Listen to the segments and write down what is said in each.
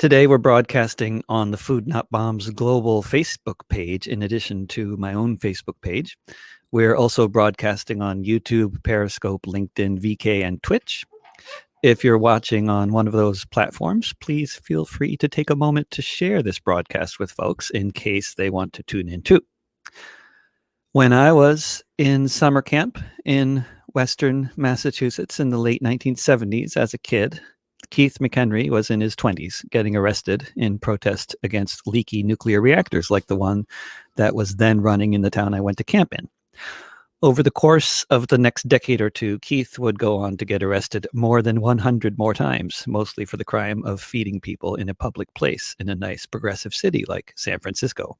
Today, we're broadcasting on the Food Not Bombs global Facebook page, in addition to my own Facebook page. We're also broadcasting on YouTube, Periscope, LinkedIn, VK, and Twitch. If you're watching on one of those platforms, please feel free to take a moment to share this broadcast with folks in case they want to tune in too. When I was in summer camp in Western Massachusetts in the late 1970s as a kid, Keith McHenry was in his 20s getting arrested in protest against leaky nuclear reactors like the one that was then running in the town I went to camp in. Over the course of the next decade or two, Keith would go on to get arrested more than 100 more times, mostly for the crime of feeding people in a public place in a nice progressive city like San Francisco.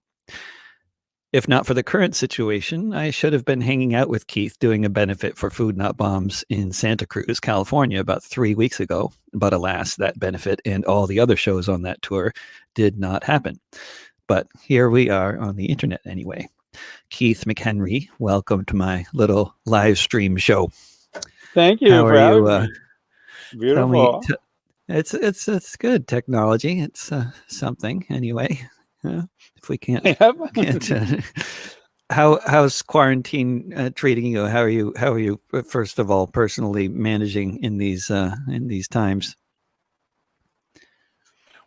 If not for the current situation, I should have been hanging out with Keith doing a benefit for Food Not Bombs in Santa Cruz, California, about 3 weeks ago. But alas, that benefit and all the other shows on that tour did not happen. But here we are on the internet anyway. Keith McHenry, welcome to my little live stream show. Thank you for having me. Beautiful. It's good technology. It's something anyway. If we can't, how's quarantine treating you? How are you? First of all, personally managing in these times?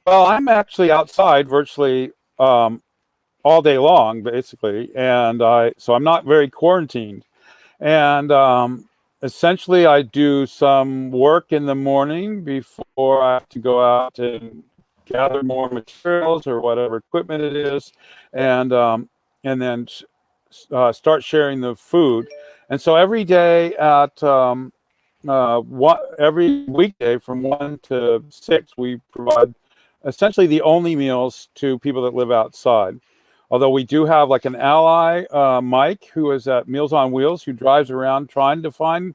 Well, I'm actually outside virtually all day long, basically, and so I'm not very quarantined. And essentially, I do some work in the morning before I have to go out and gather more materials or whatever equipment it is, and then start sharing the food. And so every day at every weekday from 1 to 6, we provide essentially the only meals to people that live outside. Although we do have like an ally, Mike, who is at Meals on Wheels, who drives around trying to find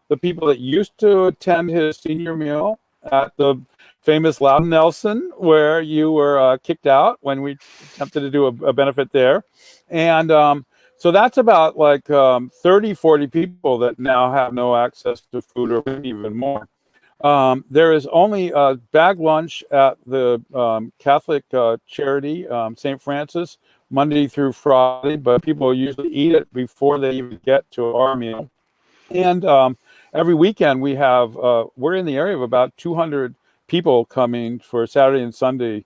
the people that used to attend his senior meal at the famous Loudon Nelson, where you were kicked out when we attempted to do a benefit there. And so that's about like 30, 40 people that now have no access to food, or maybe even more. There is only a bag lunch at the Catholic charity, St. Francis, Monday through Friday, but people usually eat it before they even get to our meal. And every weekend we have, we're in the area of about 200 people coming for Saturday and Sunday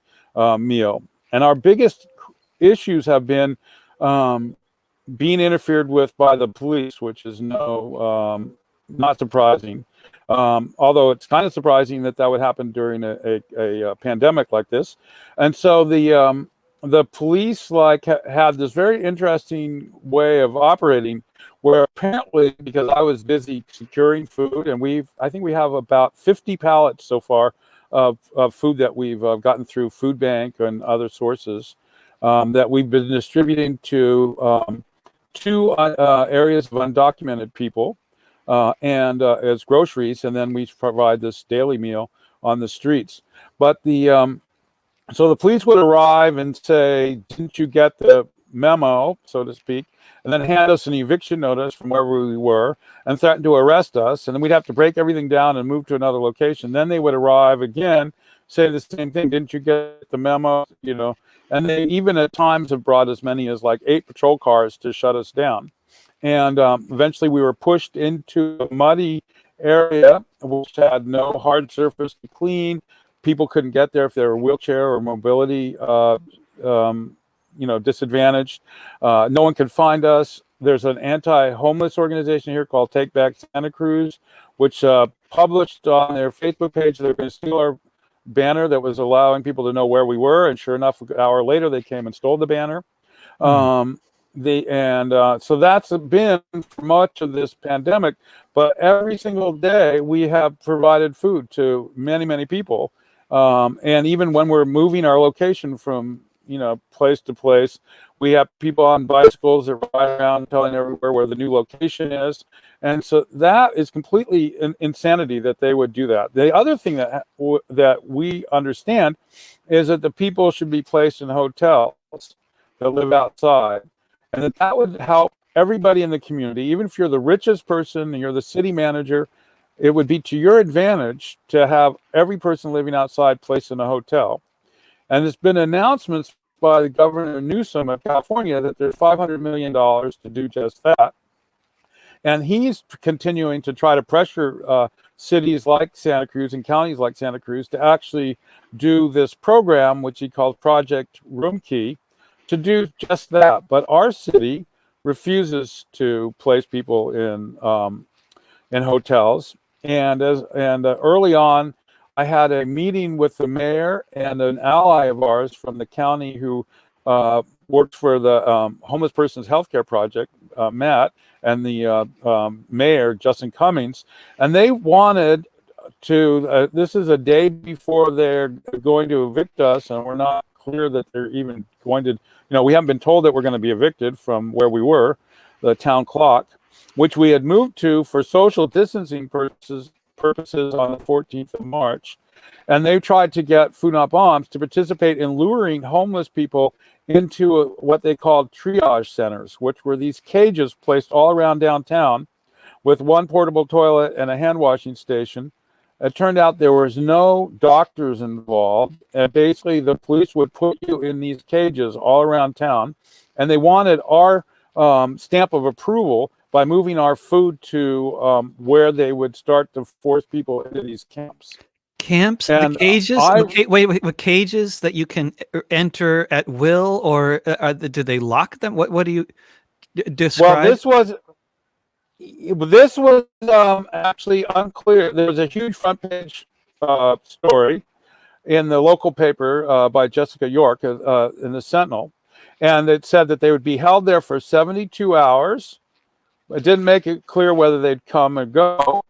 meal. And our biggest issues have been being interfered with by the police, which is not surprising. Although it's kind of surprising that would happen during a pandemic like this. And so the police had this very interesting way of operating, where apparently, because I was busy securing food, and I think we have about 50 pallets so far of food that we've gotten through Food Bank and other sources, that we've been distributing to 2 areas of undocumented people, and as groceries, and then we provide this daily meal on the streets. But so the police would arrive and say, "Didn't you get the memo," so to speak, and then hand us an eviction notice from wherever we were and threaten to arrest us. And then we'd have to break everything down and move to another location. Then they would arrive again, say the same thing. "Didn't you get the memo?" And they even at times have brought as many as like 8 patrol cars to shut us down. And eventually we were pushed into a muddy area, which had no hard surface to clean. People couldn't get there if they were wheelchair or mobility disadvantaged. No one could find us. There's an anti-homeless organization here called Take Back Santa Cruz, which published on their Facebook page they're going to steal our banner that was allowing people to know where we were. And sure enough, an hour later, they came and stole the banner. So that's been for much of this pandemic. But every single day, we have provided food to many, many people. And even when we're moving our location from place to place, we have people on bicycles that ride around telling everywhere where the new location is. And so that is completely insanity that they would do that. The other thing that we understand is that the people should be placed in hotels that live outside, and that would help everybody in the community. Even if you're the richest person and you're the city manager, it would be to your advantage to have every person living outside placed in a hotel. And there's been announcements by the Governor Newsom of California that there's $500 million to do just that. And he's continuing to try to pressure cities like Santa Cruz and counties like Santa Cruz to actually do this program, which he calls Project Room Key, to do just that. But our city refuses to place people in hotels. And early on, I had a meeting with the mayor and an ally of ours from the county who worked for the Homeless Persons Healthcare Project, Matt, and the mayor, Justin Cummings, and they wanted to, this is a day before they're going to evict us, and we're not clear that they're even going to, we haven't been told that we're going to be evicted from where we were, the town clock, which we had moved to for social distancing purposes on the 14th of March. And they tried to get Food Not Bombs to participate in luring homeless people into what they called triage centers, which were these cages placed all around downtown with one portable toilet and a hand washing station. It turned out there was no doctors involved, and basically the police would put you in these cages all around town, and they wanted our stamp of approval by moving our food to where they would start to force people into these camps. Camps, and the cages. Wait, cages that you can enter at will, or do they lock them? What do you describe? Well, this was actually unclear. There was a huge front page story in the local paper by Jessica York in the Sentinel, and it said that they would be held there for 72 hours. It didn't make it clear whether they'd come or go.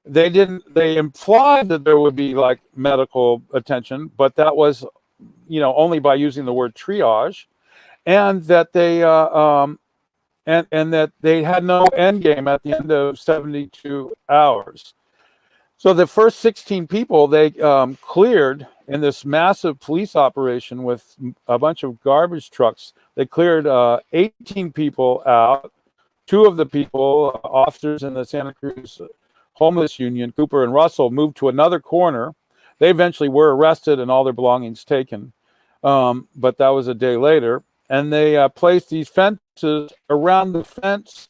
They implied that there would be like medical attention, but that was, only by using the word triage, and that they and that they had no end game at the end of 72 hours. So the first 16 people they cleared in this massive police operation with a bunch of garbage trucks. They cleared 18 people out. Two of the people, officers in the Santa Cruz Homeless Union, Cooper and Russell, moved to another corner. They eventually were arrested and all their belongings taken. But that was a day later. And they placed these fences around the fence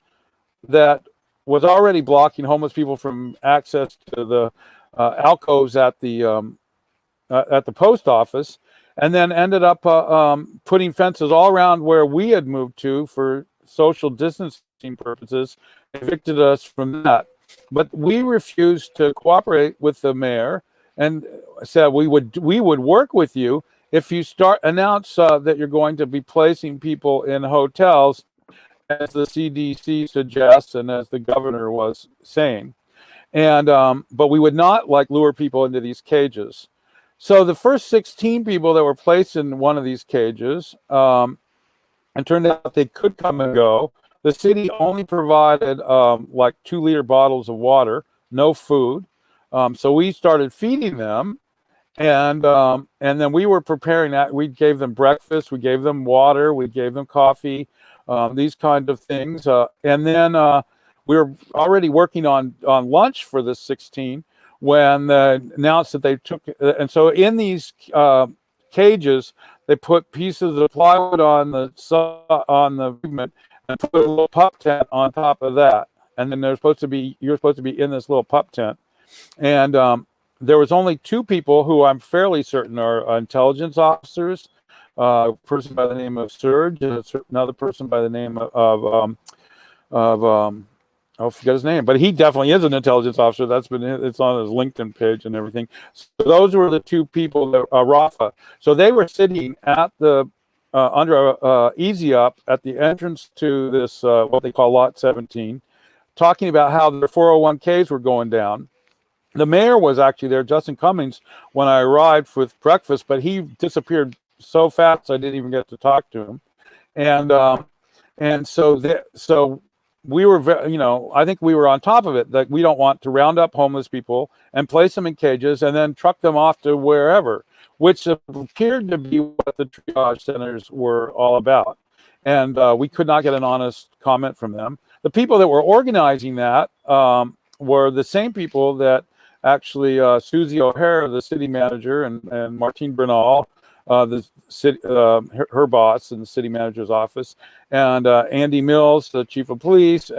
that was already blocking homeless people from access to the alcoves at the post office, and then ended up putting fences all around where we had moved to for social distancing purposes, evicted us from that. But we refused to cooperate with the mayor and said we would work with you if you announce that you're going to be placing people in hotels, as the CDC suggests and as the governor was saying. And but we would not lure people into these cages. So the first 16 people that were placed in one of these cages, and turned out they could come and go. The city only provided 2-liter bottles of water, no food. So we started feeding them, and then we were preparing that. We gave them breakfast, we gave them water, we gave them coffee, these kind of things. And then we were already working on lunch for the 16 when they announced that they took. And so in these cages, they put pieces of plywood on the pavement and put a little pup tent on top of that. And then you're supposed to be in this little pup tent. And there was only 2 people who I'm fairly certain are intelligence officers. A person by the name of Serge and another person by the name of I forget his name, but he definitely is an intelligence officer. It's on his LinkedIn page and everything. So those were the 2 people that Rafa. So they were sitting at the under Easy Up at the entrance to this what they call Lot 17, talking about how their 401ks were going down. The mayor was actually there, Justin Cummings, when I arrived with breakfast, but he disappeared so fast I didn't even get to talk to him. And so we were, I think we were on top of it, that we don't want to round up homeless people and place them in cages and then truck them off to wherever, which appeared to be what the triage centers were all about. And we could not get an honest comment from them. The people that were organizing that were the same people that actually Susie O'Hara, the city manager, and Martine Bernal, the city, her boss in the city manager's office, and Andy Mills, the chief of police,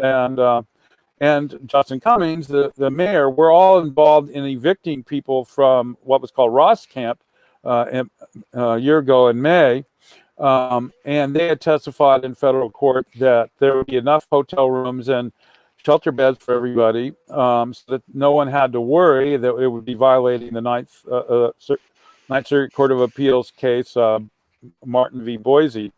and Justin Cummings, the mayor, were all involved in evicting people from what was called Ross Camp a year ago in May. And they had testified in federal court that there would be enough hotel rooms and shelter beds for everybody, so that no one had to worry that it would be violating the Ninth Circuit Court of Appeals case, Martin v. Boise.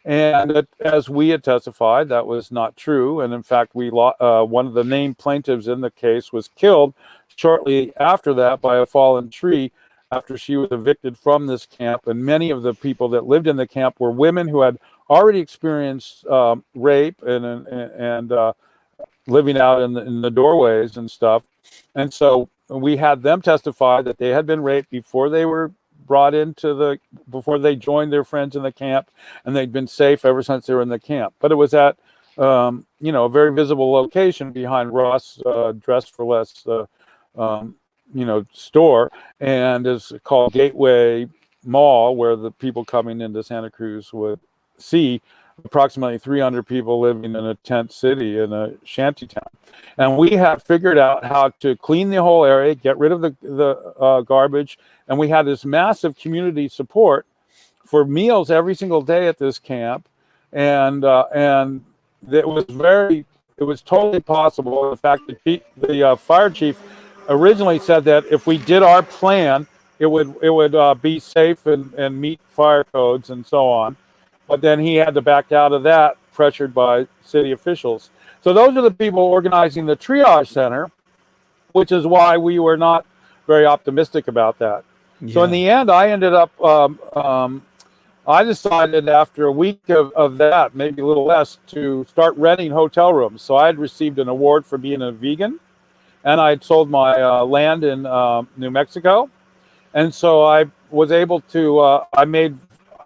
And as we had testified, that was not true. And in fact, one of the named plaintiffs in the case was killed shortly after that by a fallen tree after she was evicted from this camp. And many of the people that lived in the camp were women who had already experienced rape and living out in the doorways and stuff. And so we had them testify that they had been raped before they were brought before they joined their friends in the camp, and they'd been safe ever since they were in the camp. But it was at a very visible location behind Ross Dress for Less store, and is called Gateway Mall, where the people coming into Santa Cruz would see approximately 300 people living in a tent city in a shanty town. And we have figured out how to clean the whole area, get rid of the garbage, and we had this massive community support for meals every single day at this camp, and it was totally possible. In fact, the fire chief originally said that if we did our plan, it would be safe and meet fire codes and so on. But then he had to back out of that, pressured by city officials. So those are the people organizing the triage center, which is why we were not very optimistic about that. Yeah. So in the end, I ended up, I decided after a week of that, maybe a little less, to start renting hotel rooms. So I had received an award for being a vegan, and I had sold my land in New Mexico. And so I was able to, I made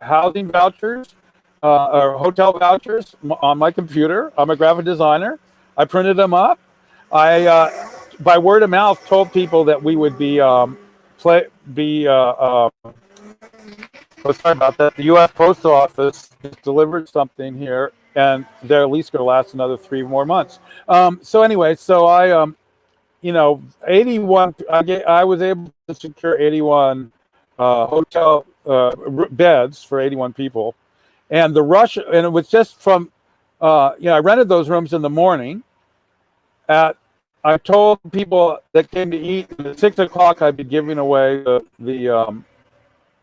housing vouchers, or hotel vouchers on my computer. I'm a graphic designer. I printed them up. I, by word of mouth, told people that we would be, sorry about that. The U.S. Postal Office delivered something here, and they're at least going to last another 3 more months. So anyway, so I, 81. I was able to secure 81 hotel beds for 81 people. And and it was just from, I rented those rooms in the morning. I told people that came to eat at 6 o'clock I'd be giving away the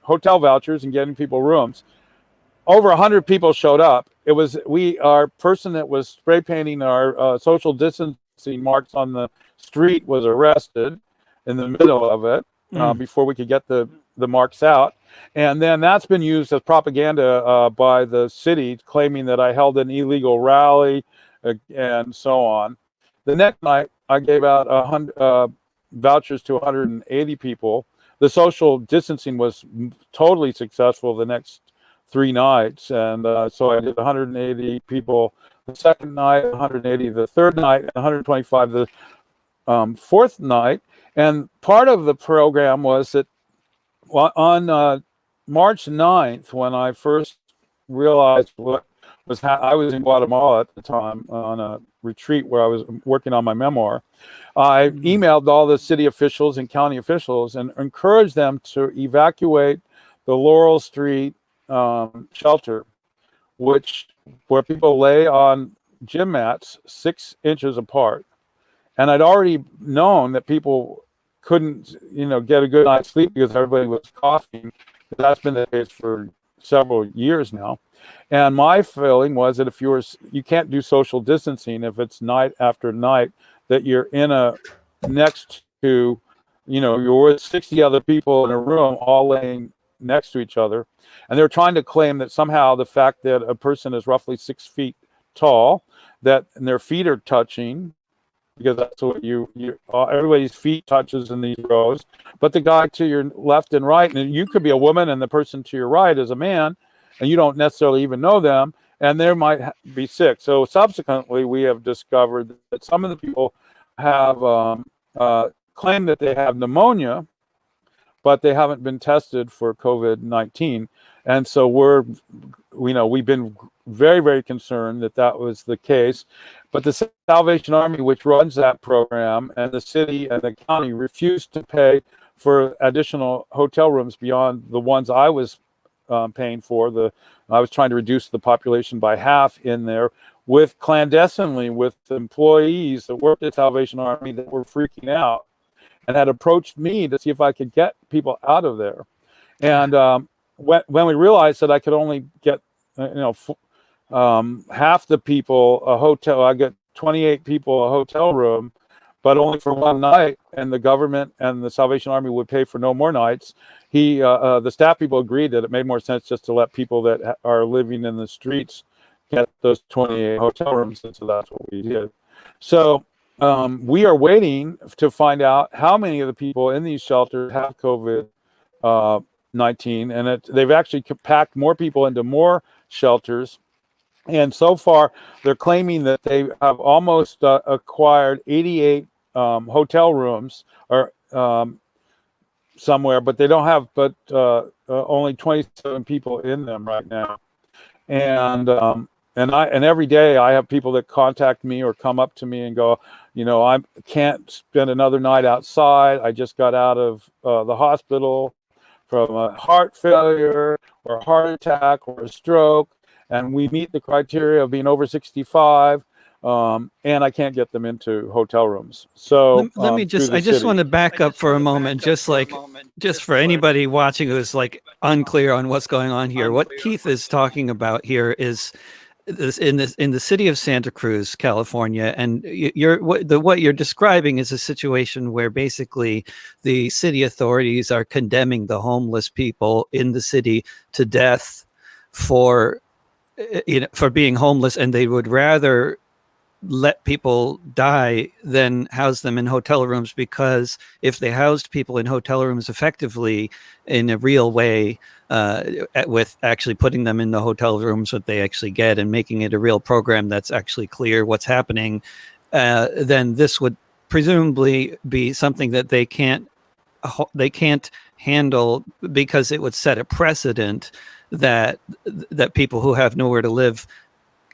hotel vouchers and getting people rooms. Over 100 people showed up. Our person that was spray painting our social distancing marks on the street was arrested in the middle of it before we could get the marks out. And then that's been used as propaganda by the city, claiming that I held an illegal rally and so on. The next night, I gave out 100 vouchers to 180 people. The social distancing was totally successful the next 3 nights. And so I did 180 people the second night, 180 the third night, 125 the fourth night. And part of the program was that on March 9th, when I first realized what was I was in Guatemala at the time on a retreat where I was working on my memoir, I emailed all the city officials and county officials and encouraged them to evacuate the Laurel Street shelter, where people lay on gym mats 6 inches apart. And I'd already known that people couldn't, get a good night's sleep because everybody was coughing. That's been the case for several years now. And my feeling was that if you can't do social distancing if it's night after night, that you're next to, you're with 60 other people in a room all laying next to each other. And they're trying to claim that somehow the fact that a person is roughly 6 feet tall, and their feet are touching, because that's what everybody's feet touches in these rows. But the guy to your left and right, and you could be a woman and the person to your right is a man, and you don't necessarily even know them, and they might be sick. So subsequently, we have discovered that some of the people have claimed that they have pneumonia, but they haven't been tested for COVID-19. And so we've been very, very concerned that was the case. But the Salvation Army, which runs that program, and the city and the county refused to pay for additional hotel rooms beyond the ones I was paying for. I was trying to reduce the population by half in there, clandestinely with employees that worked at Salvation Army that were freaking out and had approached me to see if I could get people out of there. And when we realized that I could only get half the people a hotel, I get 28 people a hotel room, but only for one night, and the government and the Salvation Army would pay for no more nights. The staff people agreed that it made more sense just to let people that are living in the streets get those 28 hotel rooms, and so that's what we did. So we are waiting to find out how many of the people in these shelters have COVID-19, and they've actually packed more people into more shelters. And so far, they're claiming that they have almost acquired 88 hotel rooms or somewhere, but they don't have only 27 people in them right now. And every day I have people that contact me or come up to me and go, I can't spend another night outside. I just got out of the hospital from a heart failure or a heart attack or a stroke, and we meet the criteria of being over 65, and I can't get them into hotel rooms. So let me I just want to back up for a moment, just for anybody watching who's unclear on what's going on here. What Keith is talking about here is in the city of Santa Cruz, California, and what you're describing is a situation where basically the city authorities are condemning the homeless people in the city to death for being homeless, and they would rather let people die than house them in hotel rooms, because if they housed people in hotel rooms effectively in a real way, with actually putting them in the hotel rooms that they actually get and making it a real program that's actually clear what's happening, then this would presumably be something that they can't handle, because it would set a precedent that people who have nowhere to live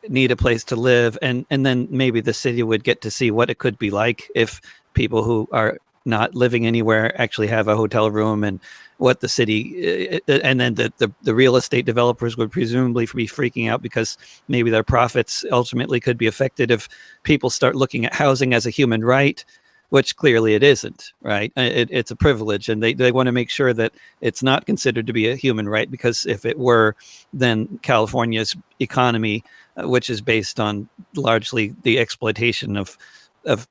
need a place to live, and then maybe the city would get to see what it could be like if people who are not living anywhere actually have a hotel room, and what the city, and then the real estate developers would presumably be freaking out because maybe their profits ultimately could be affected if people start looking at housing as a human right, which clearly it isn't, right? It's a privilege, and they want to make sure that it's not considered to be a human right, because if it were, then California's economy, which is based on largely the exploitation of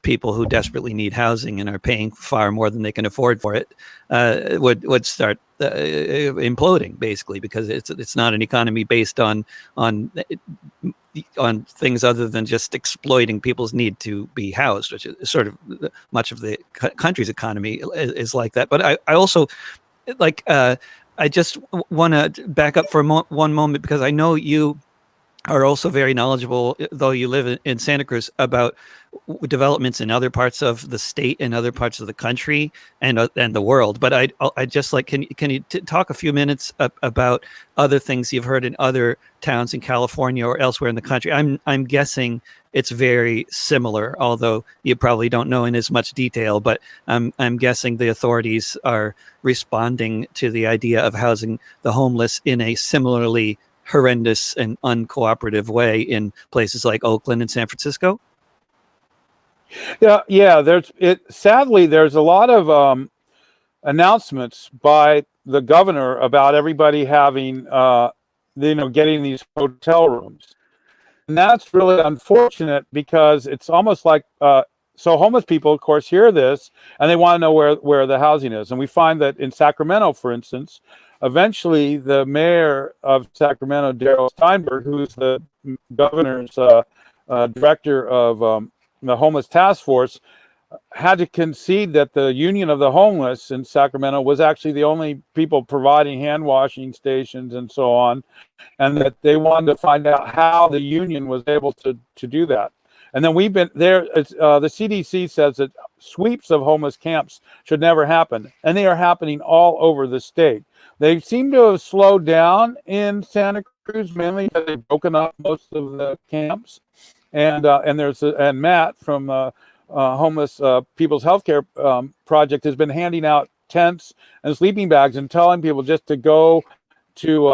people who desperately need housing and are paying far more than they can afford for it, would start imploding, basically, because it's not an economy based on things other than just exploiting people's need to be housed, which is sort of much of the country's economy is like that. But I also I just want to back up for one moment, because I know you are also very knowledgeable, though you live in Santa Cruz, about developments in other parts of the state and other parts of the country and the world. But I just can you talk a few minutes about other things you've heard in other towns in California or elsewhere in the country? I'm guessing it's very similar, although you probably don't know in as much detail. But I'm guessing the authorities are responding to the idea of housing the homeless in a similarly horrendous and uncooperative way in places like Oakland and San Francisco. Yeah. Sadly, there's a lot of announcements by the governor about everybody having, getting these hotel rooms, and that's really unfortunate, because it's almost like so homeless people, of course, hear this and they want to know where the housing is. And we find that in Sacramento, for instance, eventually the mayor of Sacramento, Darrell Steinberg, who is the governor's director of the homeless task force, had to concede that the Union of the Homeless in Sacramento was actually the only people providing hand washing stations and so on, and that they wanted to find out how the union was able to do that. And then we've been there. The CDC says that sweeps of homeless camps should never happen, and they are happening all over the state. They seem to have slowed down in Santa Cruz, mainly because they've broken up most of the camps. And Matt from Homeless People's Healthcare Project has been handing out tents and sleeping bags and telling people just to go to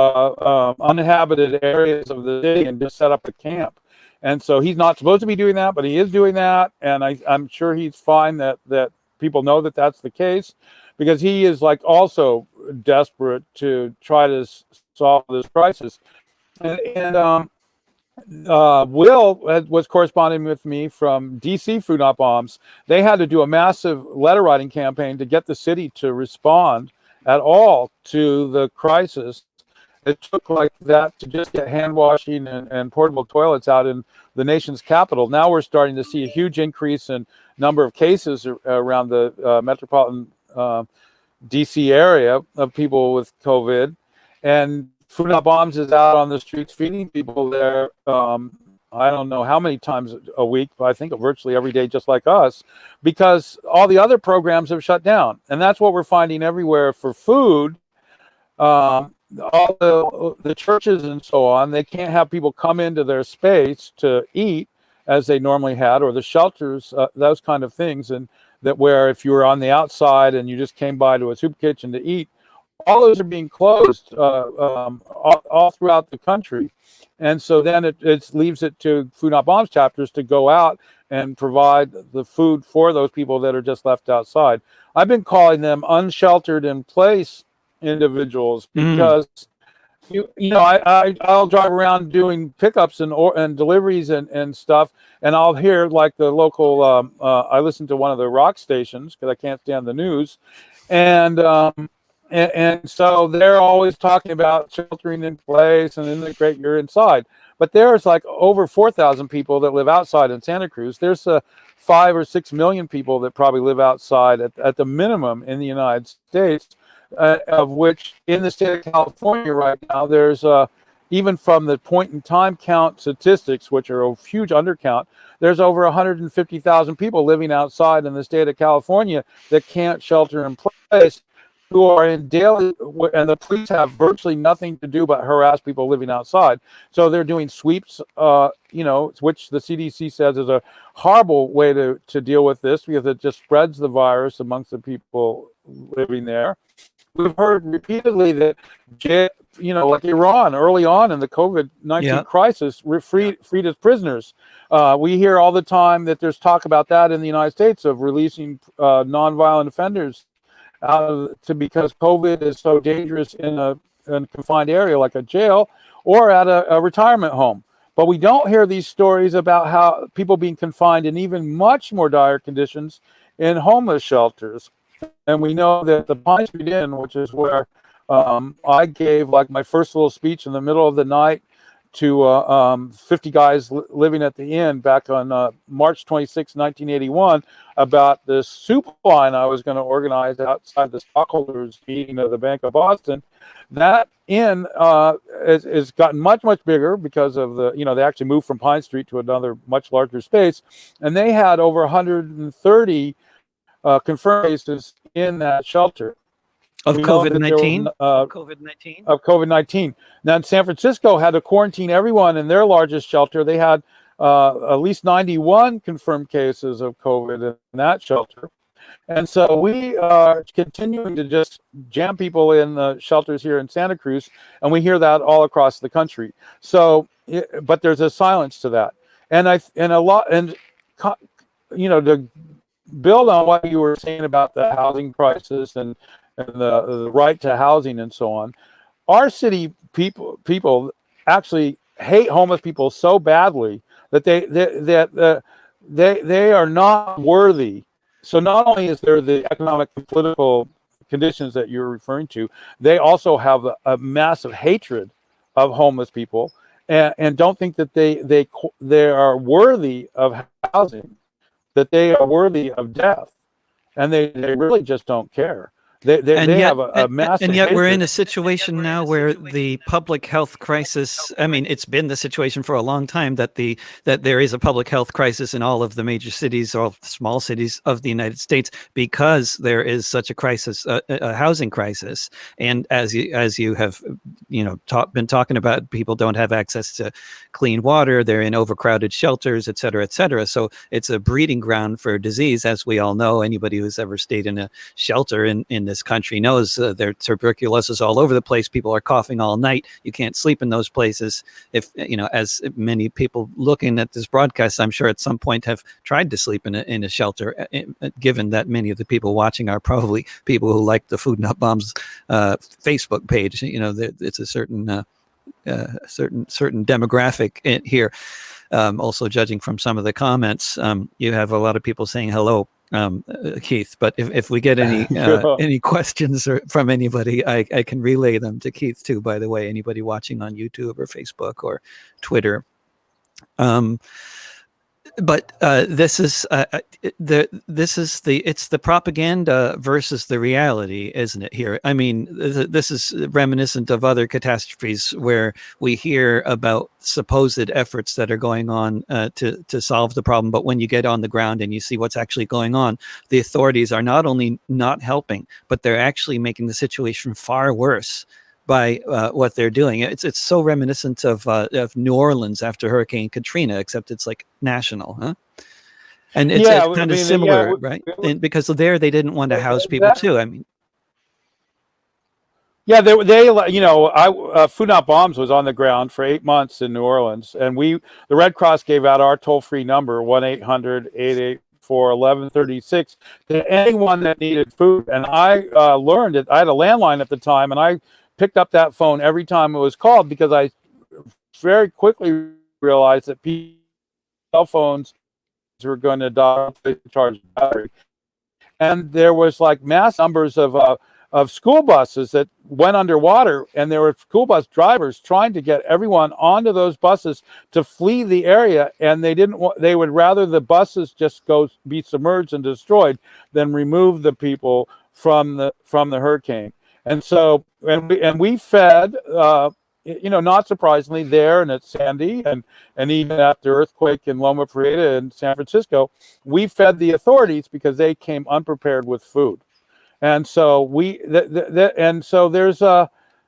uninhabited areas of the city and just set up a camp. And so he's not supposed to be doing that, but he is doing that. And I'm sure he's fine that people know that that's the case, because he is like also desperate to try to solve this crisis. And Will was corresponding with me from DC Food Not Bombs. They had to do a massive letter writing campaign to get the city to respond at all to the crisis. It took like that to just get hand washing and portable toilets out in the nation's capital. Now we're starting to see a huge increase in number of cases around the metropolitan DC area of people with COVID. And Food Not Bombs is out on the streets feeding people there. I don't know how many times a week, but I think virtually every day, just like us, because all the other programs have shut down. And that's what we're finding everywhere for food. All the churches and so on, they can't have people come into their space to eat as they normally had, or the shelters, those kind of things. And that where if you were on the outside and you just came by to a soup kitchen to eat, all those are being closed all throughout the country. And so then it leaves it to Food Not Bombs chapters to go out and provide the food for those people that are just left outside. I've been calling them unsheltered in place individuals, because I'll drive around doing pickups and deliveries and stuff, and I'll hear like the local I listen to one of the rock stations because I can't stand the news, and so they're always talking about sheltering in place and integrate your inside. But there's like over 4,000 people that live outside in Santa Cruz. There's 5 or 6 million people that probably live outside at the minimum in the United States. Of which in the state of California right now, there's even from the point in time count statistics, which are a huge undercount, there's over 150,000 people living outside in the state of California that can't shelter in place, who are in daily, and the police have virtually nothing to do but harass people living outside. So they're doing sweeps, which the CDC says is a horrible way to deal with this, because it just spreads the virus amongst the people living there. We've heard repeatedly that, like Iran early on in the COVID-19 crisis, freed its prisoners. We hear all the time that there's talk about that in the United States, of releasing nonviolent offenders because COVID is so dangerous in a confined area like a jail or at a retirement home. But we don't hear these stories about how people being confined in even much more dire conditions in homeless shelters. And we know that the Pine Street Inn, which is where I gave like my first little speech in the middle of the night to 50 guys living at the inn back on March 26, 1981, about this soup line I was going to organize outside the stockholders meeting of the Bank of Boston. That inn has gotten much, much bigger because of they actually moved from Pine Street to another much larger space. And they had over 130 confirmed cases in that shelter of COVID-19. Of COVID-19. Now, in San Francisco had to quarantine everyone in their largest shelter. They had at least 91 confirmed cases of COVID in that shelter. And so we are continuing to just jam people in the shelters here in Santa Cruz, and we hear that all across the country. So, but there's a silence to that, to build on what you were saying about the housing crisis and the right to housing and so on. Our city people actually hate homeless people so badly that they are not worthy. So not only is there the economic and political conditions that you're referring to, they also have a massive hatred of homeless people and don't think that they are worthy of housing, that they are worthy of death, and they really just don't care. And they yet, have a massive we're in hatred. a situation now where the public health crisis. I mean, it's been the situation for a long time that there is a public health crisis in all of the major cities, all the small cities of the United States, because there is such a crisis, a housing crisis. And as you have, been talking about, people don't have access to clean water. They're in overcrowded shelters, et cetera, et cetera. So it's a breeding ground for disease, as we all know. Anybody who's ever stayed in a shelter in this country knows there's tuberculosis all over the place. People are coughing all night. You can't sleep in those places. If as many people looking at this broadcast, I'm sure at some point have tried to sleep in a shelter. Given that many of the people watching are probably people who like the Food Not Bombs Facebook page, it's a certain demographic here. Also, judging from some of the comments, you have a lot of people saying hello, Keith. But if we get any questions from anybody, I can relay them to Keith too. By the way, anybody watching on YouTube or Facebook or Twitter. But this is the propaganda versus the reality, isn't it? Here, I mean, this is reminiscent of other catastrophes where we hear about supposed efforts that are going on to solve the problem, but when you get on the ground and you see what's actually going on, the authorities are not only not helping, but they're actually making the situation far worse by what they're doing. It's so reminiscent of New Orleans after Hurricane Katrina, except it's like national, huh? And it's kind of similar, right? And because there they didn't want to house people too. I mean, yeah, Food Not Bombs was on the ground for 8 months in New Orleans, and the Red Cross gave out our toll-free number 1-800-884-1136 to anyone that needed food. And I learned that I had a landline at the time, and I picked up that phone every time it was called, because I very quickly realized that cell phones were going to die, charge battery, and there was like mass numbers of school buses that went underwater, and there were school bus drivers trying to get everyone onto those buses to flee the area, and they would rather the buses just be submerged and destroyed than remove the people from the hurricane. And so, we fed, not surprisingly, there and at Sandy, and even after earthquake in Loma Prieta in San Francisco, we fed the authorities because they came unprepared with food. And so there's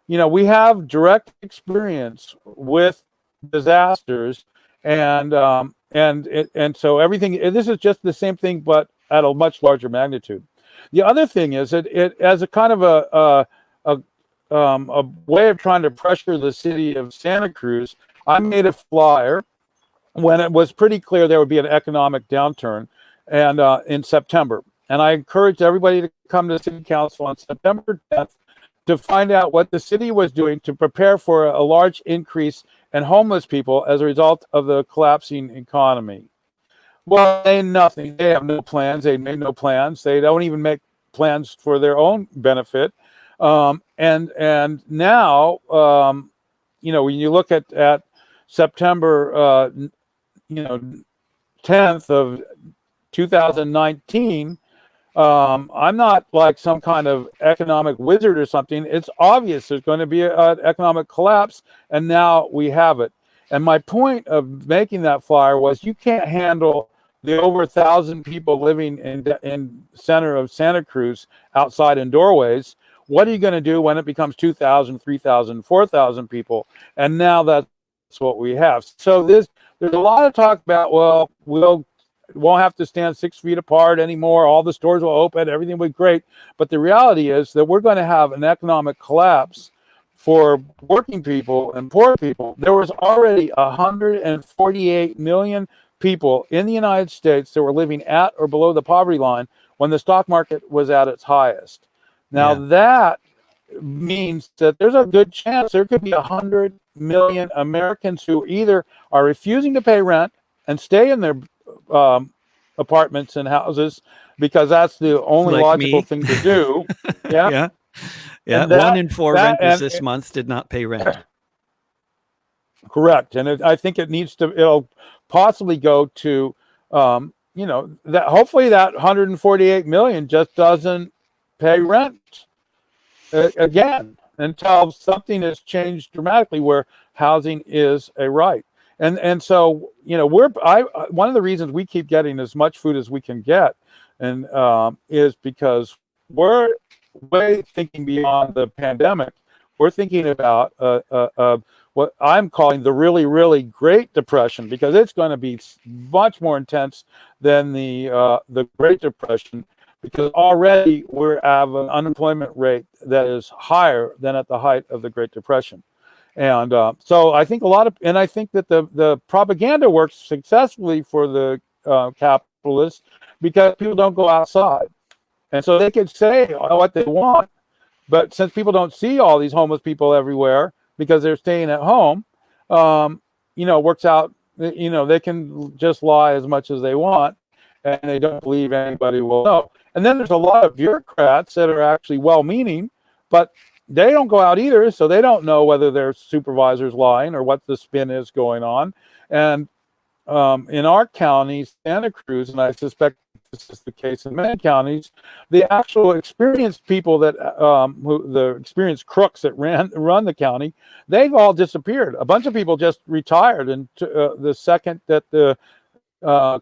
we have direct experience with disasters, and so everything. This is just the same thing, but at a much larger magnitude. The other thing is that it, as a kind of a way of trying to pressure the city of Santa Cruz, I made a flyer when it was pretty clear there would be an economic downturn, and in September. And I encouraged everybody to come to City Council on September 10th to find out what the city was doing to prepare for a large increase in homeless people as a result of the collapsing economy. Well, nothing. They have no plans. They made no plans. They don't even make plans for their own benefit. And now, when you look at September, 10th of 2019, I'm not like some kind of economic wizard or something. It's obvious there's going to be an economic collapse, and now we have it. And my point of making that flyer was, you can't handle the over 1,000 people living in center of Santa Cruz outside in doorways. What are you going to do when it becomes 2,000, 3,000, 4,000 people? And now that's what we have. So there's a lot of talk about, well, we'll won't have to stand 6 feet apart anymore. All the stores will open. Everything will be great. But the reality is that we're going to have an economic collapse for working people and poor people. There was already 148 million people in the United States that were living at or below the poverty line when the stock market was at its highest. Now that means that there's a good chance there could be 100 million Americans who either are refusing to pay rent and stay in their apartments and houses because that's the only like logical me. thing to do. Yeah. And 1 in 4 renters this month did not pay rent. Correct. And I think it'll possibly go to, that hopefully that 148 million just doesn't pay rent again until something has changed dramatically where housing is a right. And so, you know, one of the reasons we keep getting as much food as we can get, and is because we're way thinking beyond the pandemic. We're thinking about what I'm calling the really, really Great Depression, because it's going to be much more intense than the Great Depression, because already we have an unemployment rate that is higher than at the height of the Great Depression. And so I think I think that the propaganda works successfully for the capitalists, because people don't go outside. And so they can say what they want, but since people don't see all these homeless people everywhere because they're staying at home, you know, it works out, you know, they can just lie as much as they want, and they don't believe anybody will know. And then there's a lot of bureaucrats that are actually well-meaning, but they don't go out either, so they don't know whether their supervisor's lying or what the spin is going on. And in our county, Santa Cruz, and I suspect this is the case in many counties, the actual experienced people that the experienced crooks that run the county, they've all disappeared. A bunch of people just retired, and the second that the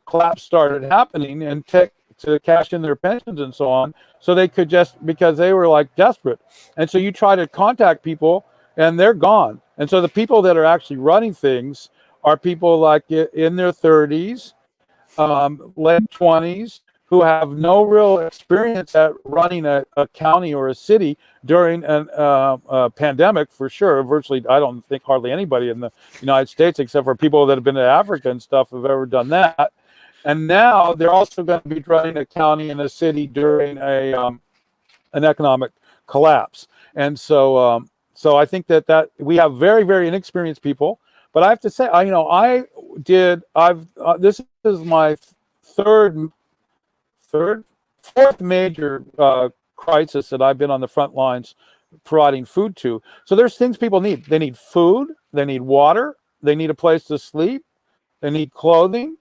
collapse started happening, and to cash in their pensions and so on, so they could because they were like desperate. And so you try to contact people and they're gone. And so the people that are actually running things are people like in their 30s, late 20s, who have no real experience at running a county or a city during a pandemic, for sure. Virtually, I don't think hardly anybody in the United States, except for people that have been to Africa and stuff, have ever done that. And now they're also going to be running a county and a city during an economic collapse. And so, so I think that we have very, very inexperienced people. But I have to say, this is my fourth major crisis that I've been on the front lines providing food to. So there's things people need. They need food, they need water, they need a place to sleep, they need clothing,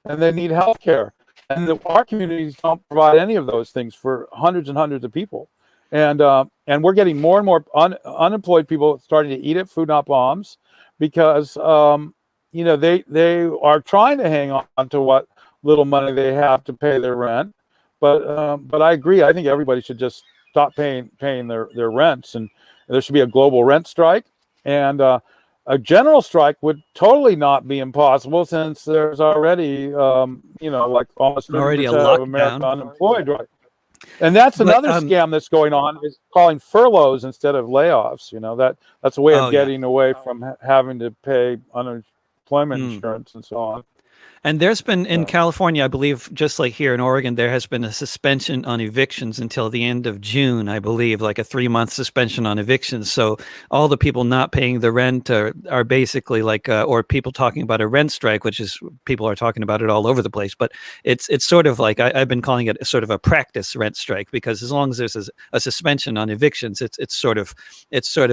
and they need health care. And our communities don't provide any of those things for hundreds and hundreds of people. And we're getting more and more unemployed people starting to eat at Food Not Bombs, because you know, they are trying to hang on to what little money they have to pay their rent. But I agree. I think everybody should just stop paying their rents, and there should be a global rent strike. And a general strike would totally not be impossible, since there's already you know, like almost 30% of America unemployed, right? And that's another scam that's going on, is calling furloughs instead of layoffs. You know, that's a way of getting away from having to pay unemployment insurance and so on. And there's been in California, I believe, just like here in Oregon, there has been a suspension on evictions until the end of June, I believe, like a 3-month suspension on evictions. So all the people not paying the rent are basically like, or people talking about a rent strike, which is, people are talking about it all over the place. But it's sort of like, I've been calling it sort of a practice rent strike, because as long as there's a suspension on evictions, it's sort of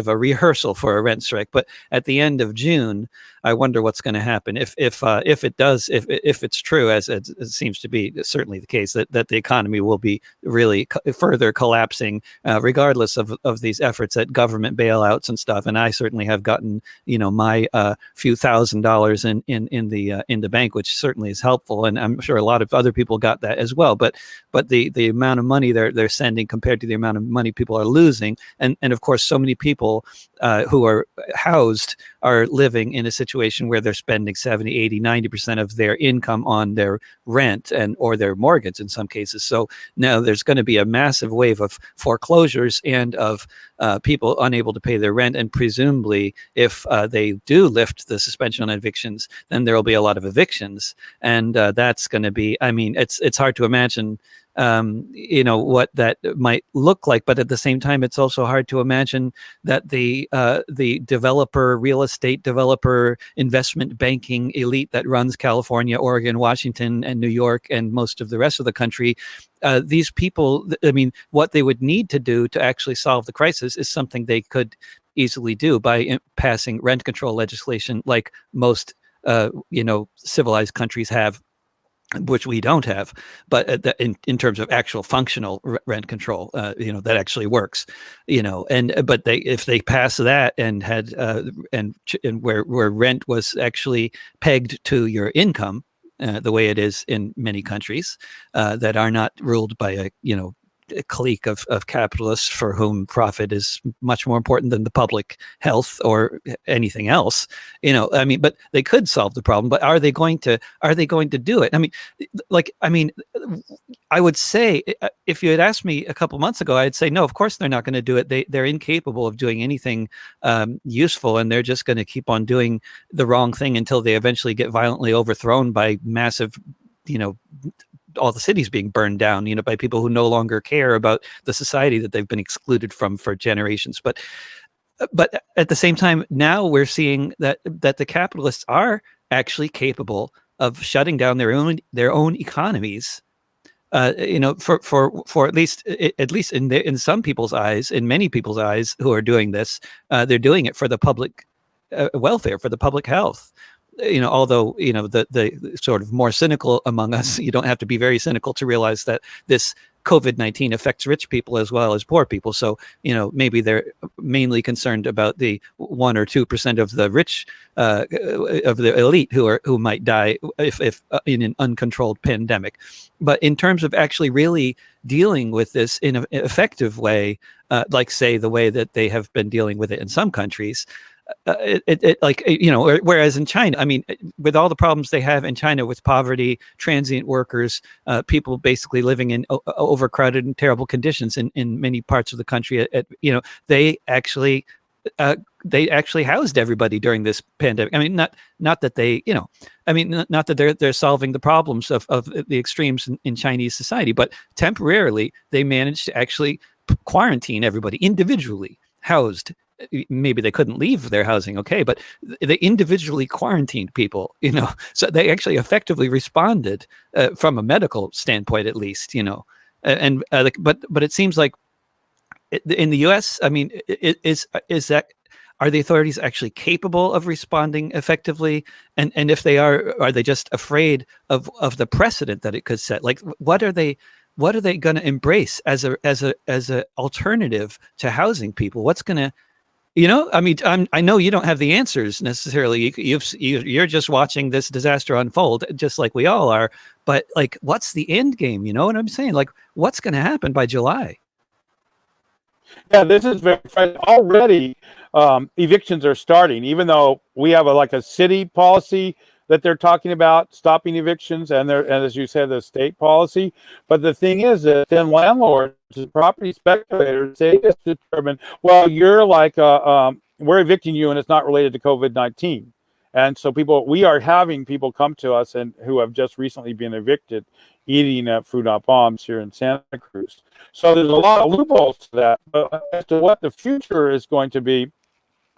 a rehearsal for a rent strike. But at the end of June, I wonder what's going to happen if it does, if it's true, as it seems to be certainly the case, that the economy will be really further collapsing, regardless of these efforts at government bailouts and stuff. And I certainly have gotten, you know, my few $1,000s in the bank, which certainly is helpful, and I'm sure a lot of other people got that as well. But the amount of money they're sending compared to the amount of money people are losing, and of course, so many people who are housed are living in a situation where they're spending 70, 80, 90% of their income on their rent or their mortgage in some cases. So now there's going to be a massive wave of foreclosures and of people unable to pay their rent. And presumably, if they do lift the suspension on evictions, then there will be a lot of evictions. And that's going to be, I mean, it's hard to imagine you know, what that might look like, but at the same time, it's also hard to imagine that the developer, real estate developer, investment banking elite that runs California, Oregon, Washington, and New York, and most of the rest of the country, these people, I mean, what they would need to do to actually solve the crisis is something they could easily do by passing rent control legislation, like most you know, civilized countries have. which we don't have, but in terms of actual functional rent control, that actually works, but if they pass that and had and where rent was actually pegged to your income, the way it is in many countries that are not ruled by a clique of capitalists for whom profit is much more important than the public health or anything else. But they could solve the problem, but are they going to do it? I would say, if you had asked me a couple months ago, I'd say no, of course they're not going to do it. They're incapable of doing anything useful, and they're just going to keep on doing the wrong thing until they eventually get violently overthrown by massive, all the cities being burned down, by people who no longer care about the society that they've been excluded from for generations. But at the same time, now we're seeing that the capitalists are actually capable of shutting down their own economies. For at least in some people's eyes, in many people's eyes who are doing this, they're doing it for the public welfare, for the public health. Although the sort of more cynical among us, you don't have to be very cynical to realize that this COVID-19 affects rich people as well as poor people. So, maybe they're mainly concerned about the 1 or 2% of the rich, of the elite who might die if in an uncontrolled pandemic. But in terms of actually really dealing with this in an effective way, like say the way that they have been dealing with it in some countries, whereas in China, with all the problems they have in China with poverty, transient workers, people basically living in overcrowded and terrible conditions in many parts of the country, they actually housed everybody during this pandemic. Not that they, not that they're solving the problems of the extremes in Chinese society, but temporarily they managed to actually quarantine everybody individually, housed. Maybe they couldn't leave their housing, okay, but they individually quarantined people, so they actually effectively responded from a medical standpoint, at least, but it seems like in the U.S., is that, are the authorities actually capable of responding effectively? And if they are they just afraid of the precedent that it could set? Like, what are they going to embrace as a alternative to housing people? What's going to, I know you don't have the answers necessarily. You're just watching this disaster unfold, just like we all are. But like, what's the end game? You know what I'm saying? Like, what's going to happen by July? Yeah, this is very already. Evictions are starting, even though we have a city policy that they're talking about stopping evictions, and as you said, the state policy. But the thing is that then landlords, property speculators, they just determine, well, you're we're evicting you, and it's not related to COVID-19. And so we are having people come to us and who have just recently been evicted, eating at Food Not Bombs here in Santa Cruz. So there's a lot of loopholes to that. But as to what the future is going to be,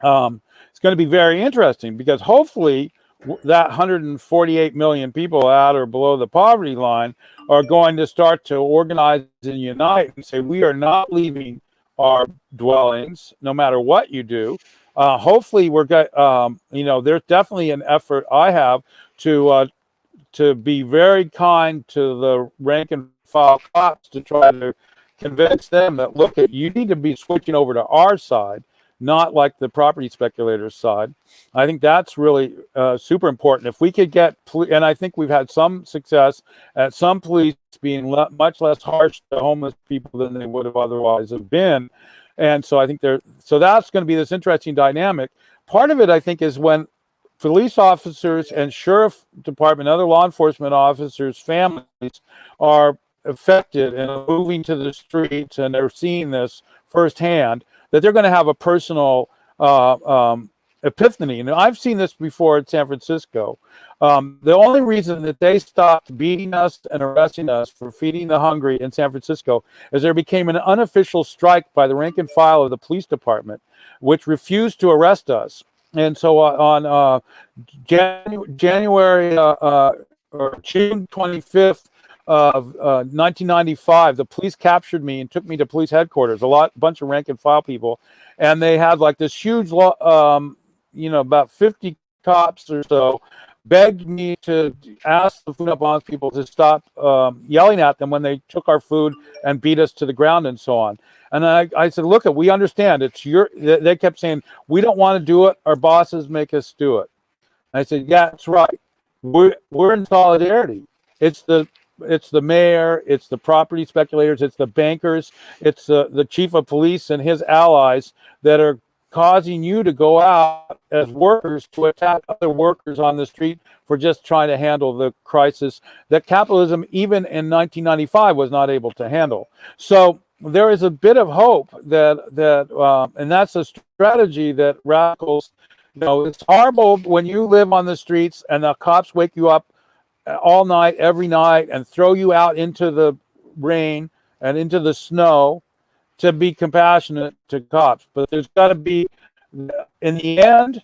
it's going to be very interesting, because hopefully that 148 million people at or below the poverty line are going to start to organize and unite and say, we are not leaving our dwellings no matter what you do. Hopefully there's definitely an effort I have to be very kind to the rank and file cops to try to convince them that, look, you need to be switching over to our side, not like the property speculators side. I think that's really super important. If we could get, and I think we've had some success at some police being much less harsh to homeless people than they would have otherwise have been. And so I think so that's going to be this interesting dynamic. Part of it, I think, is when police officers and sheriff department, other law enforcement officers' families are affected and are moving to the streets and they're seeing this firsthand, that they're going to have a personal epiphany. And I've seen this before in San Francisco. The only reason that they stopped beating us and arresting us for feeding the hungry in San Francisco is there became an unofficial strike by the rank and file of the police department, which refused to arrest us. And so on January or June 25th of 1995, the police captured me and took me to police headquarters, bunch of rank and file people. And they had this huge, about 50 cops or so begged me to ask the Food Not Bombs people to stop yelling at them when they took our food and beat us to the ground and so on. And I said, look, we understand. It's your. They kept saying, we don't want to do it. Our bosses make us do it. And I said, yeah, that's right. We're in solidarity. It's the mayor, it's the property speculators, it's the bankers, it's the chief of police and his allies that are causing you to go out as workers to attack other workers on the street for just trying to handle the crisis that capitalism, even in 1995, was not able to handle. So there is a bit of hope and that's a strategy that radicals. It's horrible when you live on the streets and the cops wake you up all night, every night, and throw you out into the rain and into the snow to be compassionate to cops. But there's got to be, in the end,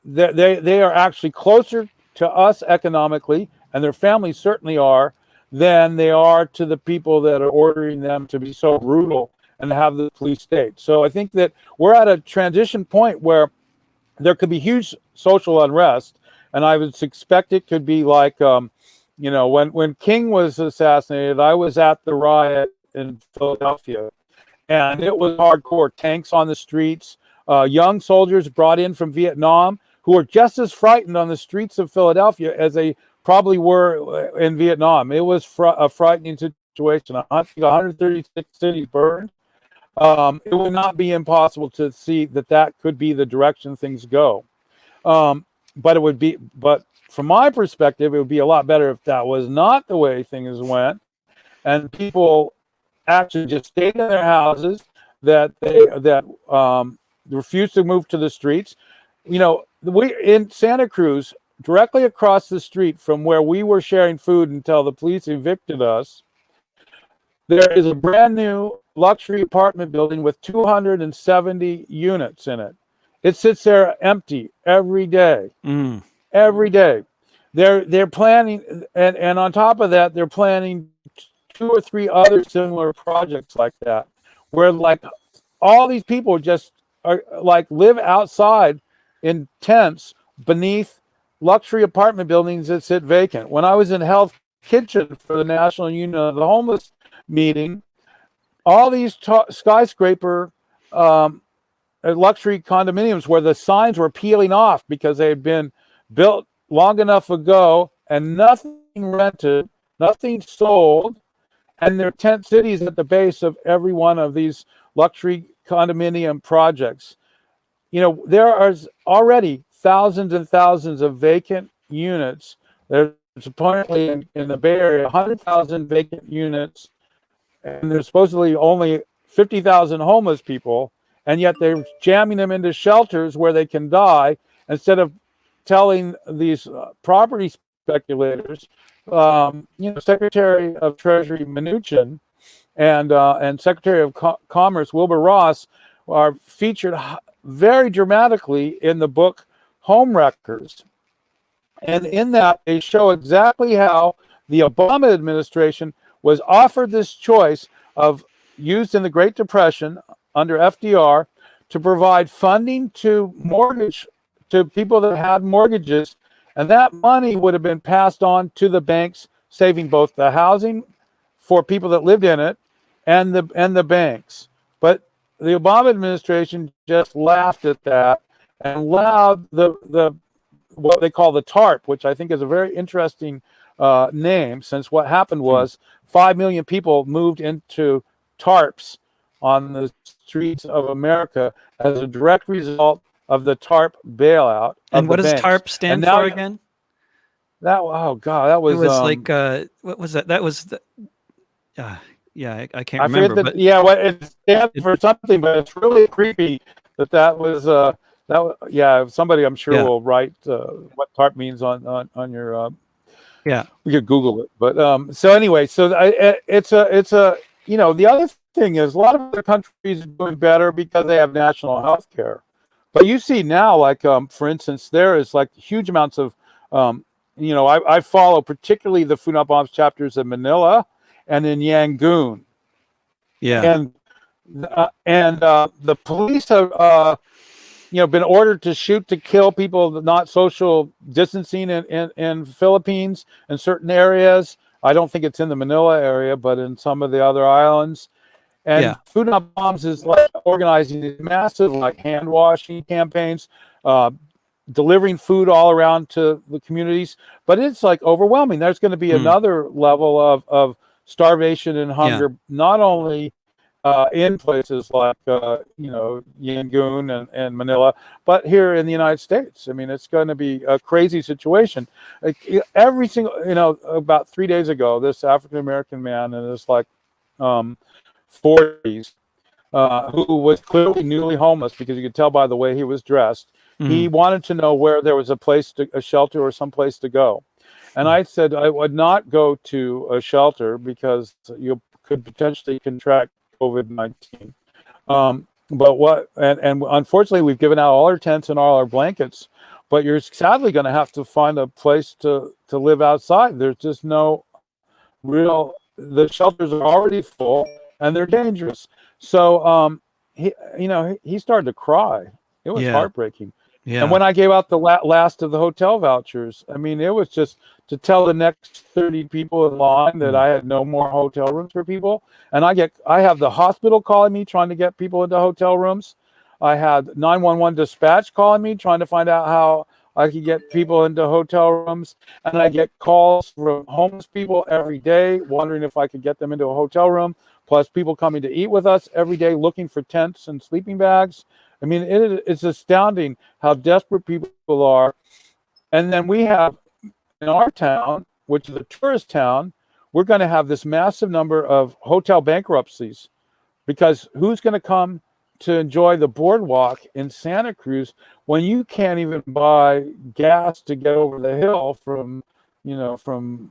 they are actually closer to us economically, and their families certainly are, than they are to the people that are ordering them to be so brutal and have the police state. So I think that we're at a transition point where there could be huge social unrest, and I would suspect it could be like, when King was assassinated, I was at the riot in Philadelphia, and it was hardcore. Tanks on the streets, young soldiers brought in from Vietnam who are just as frightened on the streets of Philadelphia as they probably were in Vietnam. It was a frightening situation. I think 136 cities burned. It would not be impossible to see that could be the direction things go. But from my perspective, it would be a lot better if that was not the way things went, and people actually just stayed in their houses, that refused to move to the streets. We in Santa Cruz, directly across the street from where we were sharing food until the police evicted us, there is a brand new luxury apartment building with 270 units in it. It sits there empty every day. Every day. They're planning, and on top of that, they're planning 2 or 3 other similar projects like that, where like all these people just are like live outside in tents beneath luxury apartment buildings that sit vacant. When I was in Health Kitchen for the National Union of the Homeless meeting, all these skyscraper luxury condominiums where the signs were peeling off because they had been built long enough ago and nothing rented, nothing sold, and they're tent cities at the base of every one of these luxury condominium projects. There are already thousands and thousands of vacant units. There's apparently in the Bay Area 100,000 vacant units, and there's supposedly only 50,000 homeless people, and yet they're jamming them into shelters where they can die instead of telling these property speculators. Secretary of Treasury Mnuchin and Secretary of Commerce Wilbur Ross are featured very dramatically in the book Home Wreckers. And in that, they show exactly how the Obama administration was offered this choice of used in the Great Depression under FDR to provide funding to people that had mortgages, and that money would have been passed on to the banks, saving both the housing for people that lived in it and the banks. But the Obama administration just laughed at that and allowed the what they call the TARP, which I think is a very interesting name, since what happened was 5 million people moved into TARPs on the streets of America as a direct result of the TARP bailout. And what does TARP stand for again? That was it was like what was that? That was the I can't remember. It stands for something, but it's really creepy that was somebody I'm sure will write what TARP means on your we could Google it. But so anyway, so it's a the other thing is a lot of the countries are doing better because they have national health care. But you see now, like for instance, there is like huge amounts of I follow particularly the Food Not Bombs chapters in Manila and in Yangon. And the police have been ordered to shoot to kill people not social distancing in Philippines in certain areas. I don't think it's in the Manila area, but in some of the other islands. And Food Not Bombs is like organizing these massive like hand washing campaigns, delivering food all around to the communities. But it's like overwhelming. There's going to be another level of starvation and hunger, not only in places like Yangon and Manila, but here in the United States. I mean, it's going to be a crazy situation. Like, every single, about 3 days ago, this African American man in his 40s, who was clearly newly homeless, because you could tell by the way he was dressed. He wanted to know where there was a shelter or some place to go. And I said I would not go to a shelter because you could potentially contract COVID-19. And unfortunately, we've given out all our tents and all our blankets, but you're sadly going to have to find a place to live outside. There's just no the shelters are already full and they're dangerous. So, he started to cry. It was heartbreaking. Yeah. And when I gave out the last of the hotel vouchers, I mean, it was just to tell the next 30 people in line that I had no more hotel rooms for people. And I have the hospital calling me, trying to get people into hotel rooms. I had 911 dispatch calling me, trying to find out how I could get people into hotel rooms. And I get calls from homeless people every day, wondering if I could get them into a hotel room, plus people coming to eat with us every day, looking for tents and sleeping bags. I mean, it's astounding how desperate people are. And then we have in our town, which is a tourist town, we're going to have this massive number of hotel bankruptcies, because who's going to come to enjoy the boardwalk in Santa Cruz when you can't even buy gas to get over the hill from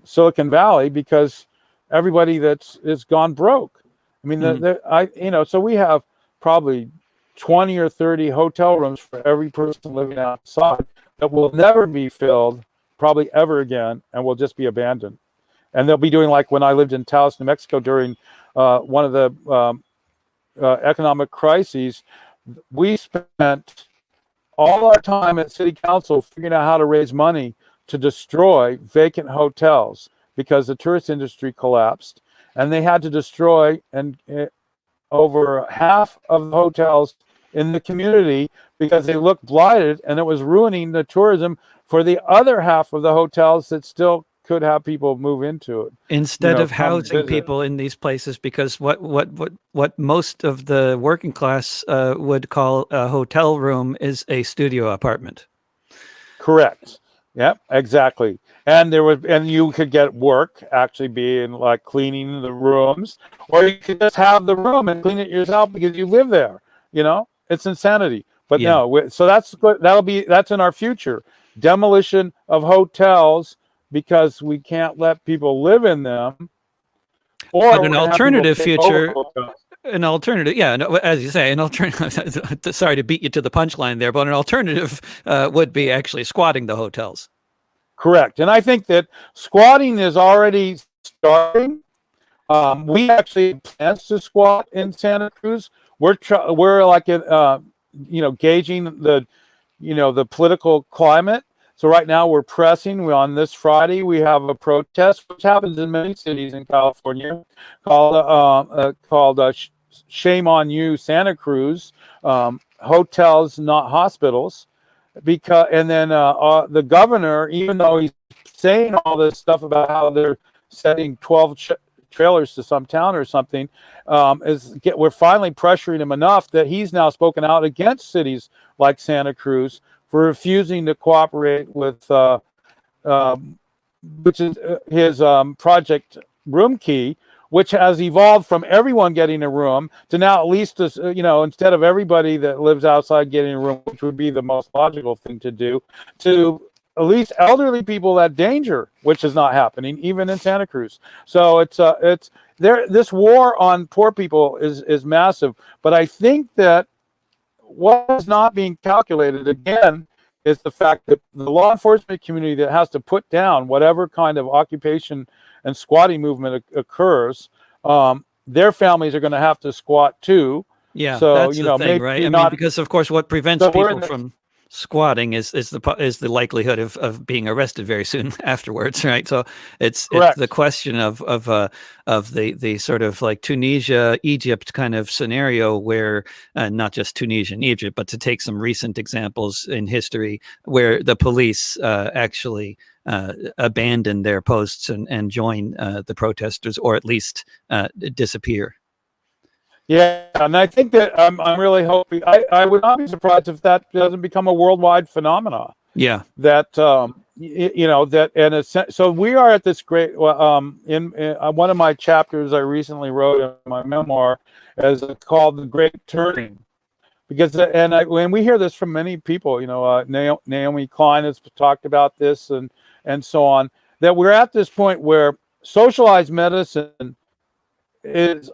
Silicon Valley, because everybody is gone broke. I mean, so we have probably 20 or 30 hotel rooms for every person living outside that will never be filled, probably ever again, and will just be abandoned. And they'll be doing like when I lived in Taos, New Mexico during one of the economic crises. We spent all our time at city council figuring out how to raise money to destroy vacant hotels, because the tourist industry collapsed, and they had to destroy over half of the hotels in the community because they looked blighted, and it was ruining the tourism for the other half of the hotels that still could have people move into it. Instead of housing people in these places, because what most of the working class would call a hotel room is a studio apartment. Correct. Yep, exactly. And you could get work actually being like cleaning the rooms, or you could just have the room and clean it yourself because you live there. It's insanity. But no, so that's in our future. Demolition of hotels because we can't let people live in them. Or but an alternative future, as you say, an alternative. Sorry to beat you to the punchline there, but an alternative would be actually squatting the hotels. Correct. And I think that squatting is already starting. We actually plans to squat in Santa Cruz. We're like gauging the political climate. So right now we're pressing. On this Friday we have a protest, which happens in many cities in California, called "Shame on You, Santa Cruz." Hotels, not hospitals. And then the governor, even though he's saying all this stuff about how they're sending 12 trailers to some town or something, we're finally pressuring him enough that he's now spoken out against cities like Santa Cruz for refusing to cooperate with which is his project Room Key, which has evolved from everyone getting a room to now at least instead of everybody that lives outside getting a room, which would be the most logical thing to do, to at least elderly people at danger, which is not happening even in Santa Cruz. So it's there. This war on poor people is massive. But I think that what is not being calculated again is the fact that the law enforcement community that has to put down whatever kind of occupation and squatting movement occurs, their families are going to have to squat too. Yeah, So, that's you the know, thing, maybe right? I mean, not. because of course, what prevents So we're in people this. from squatting is the likelihood of being arrested very soon afterwards, right? So it's the Correct. question of the sort of like Tunisia, Egypt kind of scenario where not just Tunisia and Egypt, but to take some recent examples in history where the police actually abandon their posts and join the protesters, or at least disappear. Yeah, and I think that I'm really hoping. I would not be surprised if that doesn't become a worldwide phenomenon. Yeah. That you know, that, and it's, so we are at this great. Well, in one of my chapters I recently wrote in my memoir, as called "The Great Turning," because when we hear this from many people, you know, Naomi Klein has talked about this, and so on. That we're at this point where socialized medicine is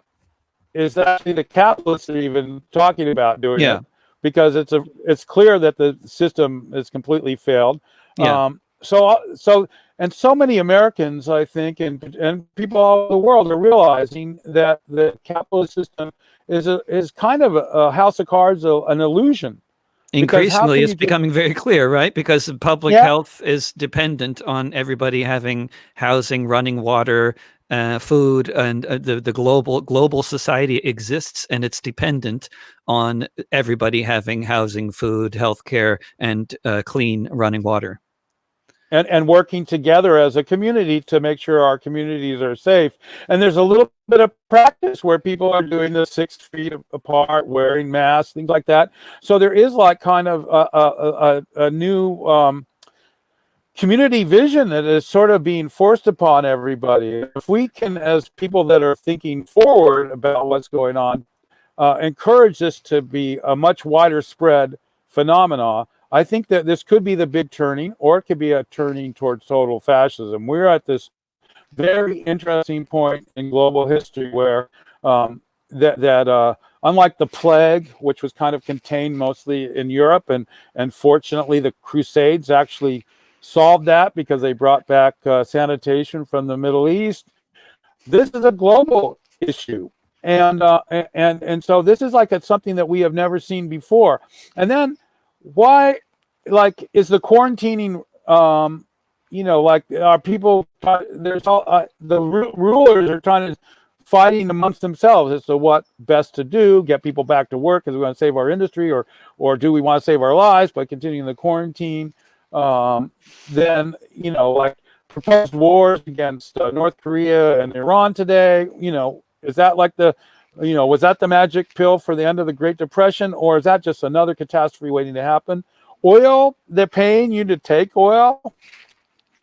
actually the capitalists are even talking about doing Yeah. it, because it's clear that the system is completely failed. Yeah. And so many Americans, I think, and people all over the world are realizing that the capitalist system is kind of a house of cards, an illusion. Because how Increasingly, can it's you just becoming very clear, right? Because public yeah. health is dependent on everybody having housing, running water, food, and the global society exists, and it's dependent on everybody having housing, food, healthcare, and clean running water. And working together as a community to make sure our communities are safe. And there's a little bit of practice where people are doing this 6 feet apart, wearing masks, things like that. So there is like kind of a new community vision that is sort of being forced upon everybody. If we can, as people that are thinking forward about what's going on, encourage this to be a much wider spread phenomena, I think that this could be the big turning, or it could be a turning towards total fascism. We're at this very interesting point in global history where unlike the plague, which was kind of contained mostly in Europe, and fortunately the Crusades actually solved that because they brought back sanitation from the Middle East. This is a global issue. And so this is like something that we have never seen before. And then why, like, is the quarantining, you know, like, are people, there's all the rulers are trying to fighting amongst themselves as to what best to do, get people back to work because we want to save our industry, or do we want to save our lives by continuing the quarantine? Then, you know, like proposed wars against North Korea and Iran today, you know, is that like was that the magic pill for the end of the Great Depression, or is that just another catastrophe waiting to happen? Oil, they're paying you to take oil.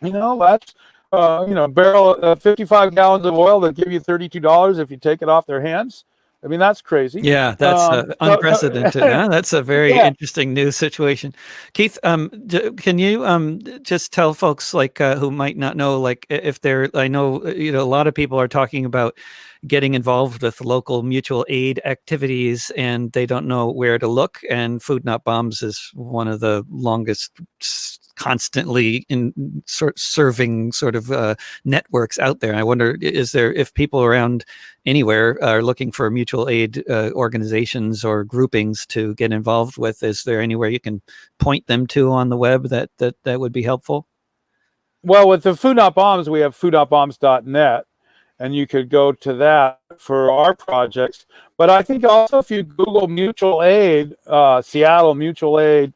You know, that's, barrel of 55 gallons of oil that give you $32 if you take it off their hands. I mean, that's crazy. Yeah, that's unprecedented. Huh? That's a very Yeah. interesting new situation. Keith, can you just tell folks like who might not know, like if they're, I know, a lot of people are talking about getting involved with local mutual aid activities and they don't know where to look. And Food Not Bombs is one of the longest constantly serving sort of networks out there. I wonder, is there, if people around anywhere are looking for mutual aid organizations or groupings to get involved with, is there anywhere you can point them to on the web that would be helpful? Well, with the Food Not Bombs, we have foodnotbombs.net, and you could go to that for our projects. But I think also if you Google mutual aid, Seattle mutual aid,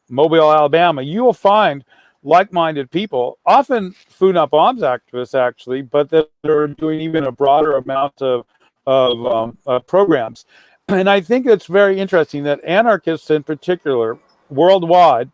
Mobile, Alabama, you will find like-minded people, often Food Not Bombs activists actually, but that are doing even a broader amount of programs. And I think it's very interesting that anarchists in particular, worldwide,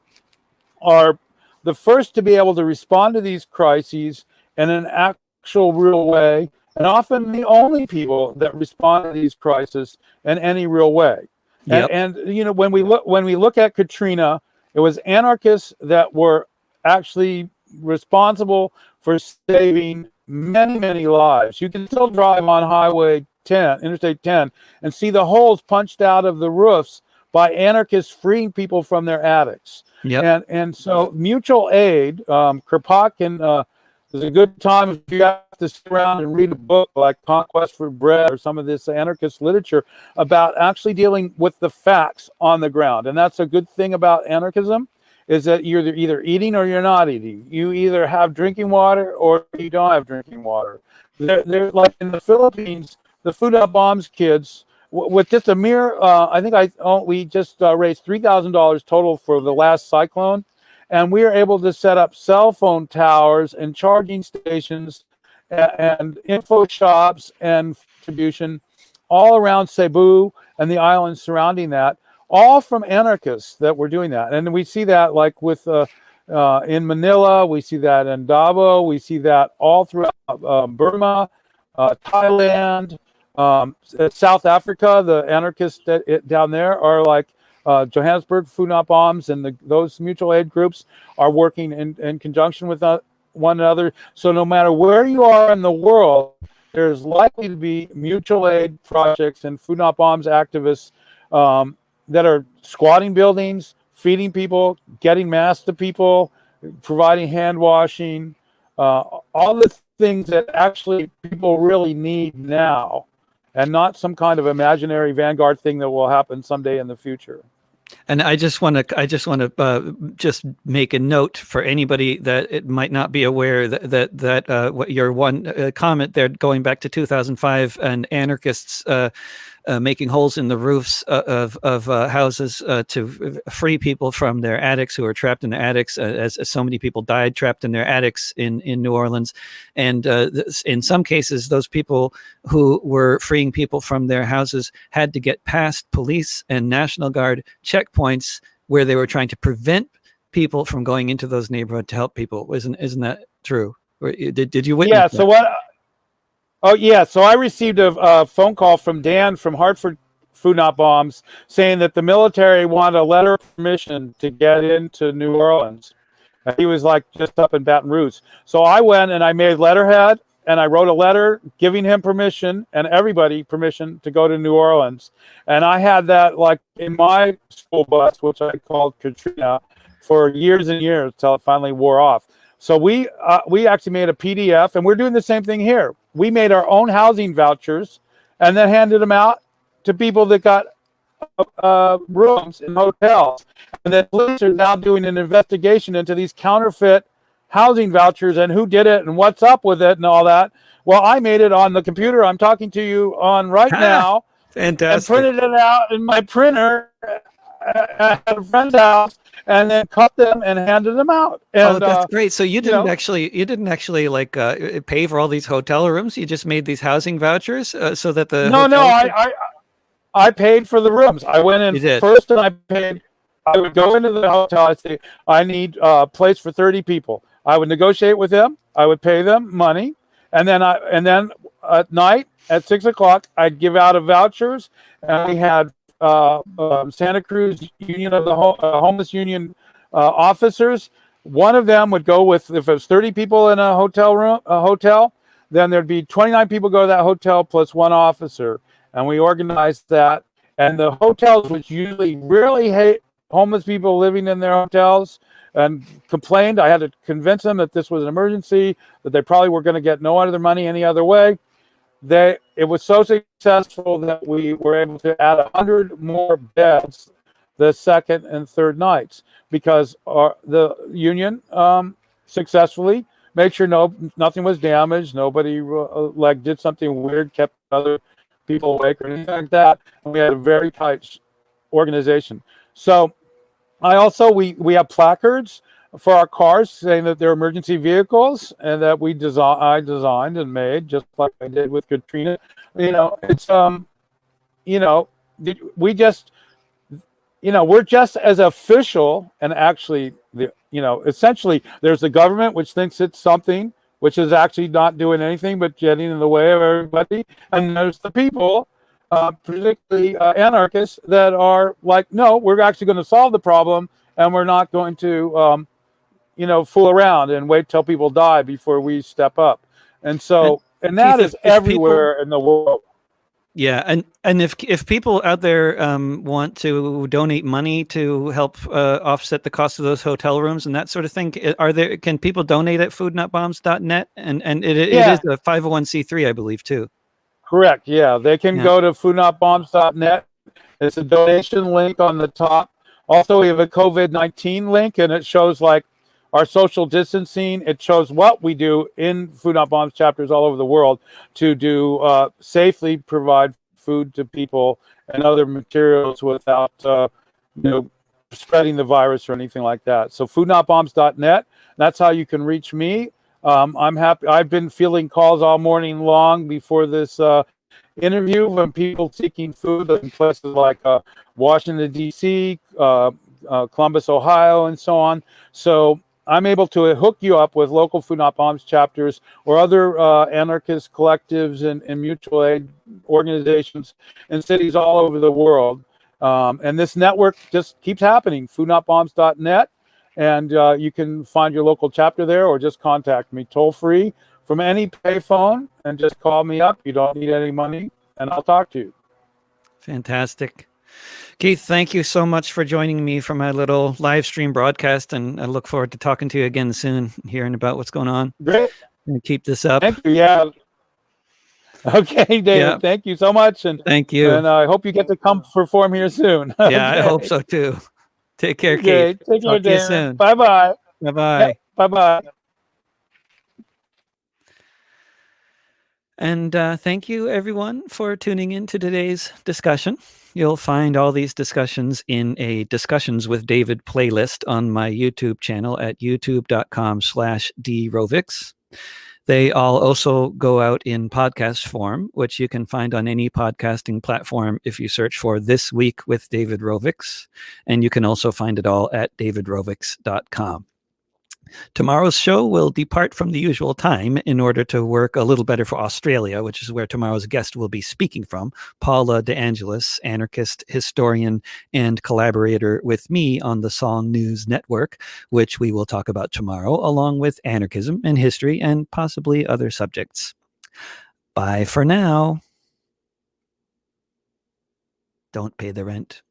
are the first to be able to respond to these crises in an actual real way, and often the only people that respond to these crises in any real way. Yep. And when we look at Katrina, it was anarchists that were actually responsible for saving many lives. You can still drive on Highway 10, Interstate 10, and see the holes punched out of the roofs by anarchists freeing people from their attics. Yep. And so mutual aid, Kropotkin It's a good time if you have to sit around and read a book like Conquest for Bread or some of this anarchist literature about actually dealing with the facts on the ground. And that's a good thing about anarchism, is that you're either eating or you're not eating. You either have drinking water or you don't have drinking water. They're like in the Philippines, the Food Not Bombs kids, with just a mere, we just raised $3,000 total for the last cyclone. And we are able to set up cell phone towers and charging stations and info shops and distribution all around Cebu and the islands surrounding that, all from anarchists that were doing that. And we see that like with in Manila, we see that in Davao, we see that all throughout Burma, Thailand, South Africa. The anarchists down there are like Johannesburg, Food Not Bombs, and those mutual aid groups are working in conjunction with one another. So no matter where you are in the world, there's likely to be mutual aid projects and Food Not Bombs activists that are squatting buildings, feeding people, getting masks to people, providing hand washing, all the things that actually people really need now, and not some kind of imaginary vanguard thing that will happen someday in the future. And I just want to just make a note for anybody that it might not be aware that what your one comment there, going back to 2005, and anarchists making holes in the roofs of houses to free people from their attics who are trapped in the attics, as so many people died trapped in their attics in New Orleans. And in some cases, those people who were freeing people from their houses had to get past police and National Guard checkpoints where they were trying to prevent people from going into those neighborhoods to help people. Isn't that true? Or did you witness that? So what? Oh, yeah. So I received a phone call from Dan from Hartford Food Not Bombs saying that the military wanted a letter of permission to get into New Orleans. And he was like just up in Baton Rouge. So I went and I made letterhead and I wrote a letter giving him permission and everybody permission to go to New Orleans. And I had that like in my school bus, which I called Katrina, for years and years until it finally wore off. So we actually made a PDF, and we're doing the same thing here. We made our own housing vouchers and then handed them out to people that got rooms in hotels. And the police are now doing an investigation into these counterfeit housing vouchers and who did it and what's up with it and all that. Well, I made it on the computer I'm talking to you on right now. Fantastic. And printed it out in my printer at a friend's house, and then cut them and handed them out. And, that's great. So you didn't actually like pay for all these hotel rooms. You just made these housing vouchers so that the I paid for the rooms. I went in first and I paid. I would go into the hotel. I'd say, I need a place for 30 people. I would negotiate with them. I would pay them money, and then at night at 6 o'clock, I'd give out vouchers, and we had Santa Cruz Union of the Homeless Union officers. One of them would go with, if it was 30 people in a hotel, then there'd be 29 people go to that hotel plus one officer. And we organized that. And the hotels, which usually really hate homeless people living in their hotels and complained, I had to convince them that this was an emergency, that they probably were going to get no other money any other way. It was so successful that we were able to add 100 more beds the second and third nights, because the union successfully made sure nothing was damaged, nobody like did something weird, kept other people awake or anything like that. And we had a very tight organization. So I also we have placards for our cars saying that they're emergency vehicles, and that I designed and made, just like I did with Katrina. It's we just, we're just as official, and actually essentially there's the government, which thinks it's something, which is actually not doing anything but getting in the way of everybody, and there's the people, particularly anarchists, that are like, no, we're actually going to solve the problem, and we're not going to fool around and wait till people die before we step up. And so, and that is everywhere in the world. Yeah, and if people out there want to donate money to help offset the cost of those hotel rooms and that sort of thing, can people donate at foodnotbombs.net? And it is Yeah, a 501c3, I believe, too. correct. Yeah, they can Yeah. go to foodnotbombs.net. It's a donation link on the top. Also, we have a COVID-19 link, and it shows like our social distancing. It shows what we do in Food Not Bombs chapters all over the world to do safely provide food to people and other materials without spreading the virus or anything like that. So foodnotbombs.net. That's how you can reach me. I'm happy. I've been fielding calls all morning long before this interview from people seeking food in places like Washington, D.C., Columbus, Ohio, and so on. So I'm able to hook you up with local Food Not Bombs chapters or other anarchist collectives and mutual aid organizations in cities all over the world. And this network just keeps happening, foodnotbombs.net. And you can find your local chapter there or just contact me toll free from any payphone and just call me up. You don't need any money, and I'll talk to you. Fantastic. Keith, thank you so much for joining me for my little live stream broadcast, and I look forward to talking to you again soon, hearing about what's going on. Great. And keep this up. Thank you. Yeah. Okay, David. Yeah. Thank you so much. And thank you. And I hope you get to come perform here soon. Okay. Yeah, I hope so too. Take care, Keith. Take care, David. Soon. Bye-bye. Bye-bye. Yep, bye-bye. And thank you, everyone, for tuning in to today's discussion. You'll find all these discussions in a Discussions with David playlist on my YouTube channel at youtube.com/drovics. They all also go out in podcast form, which you can find on any podcasting platform if you search for This Week with David Rovics. And you can also find it all at davidrovics.com. Tomorrow's show will depart from the usual time in order to work a little better for Australia, which is where tomorrow's guest will be speaking from, Paula De Angelis, anarchist, historian, and collaborator with me on the Song News Network, which we will talk about tomorrow, along with anarchism and history and possibly other subjects. Bye for now. Don't pay the rent.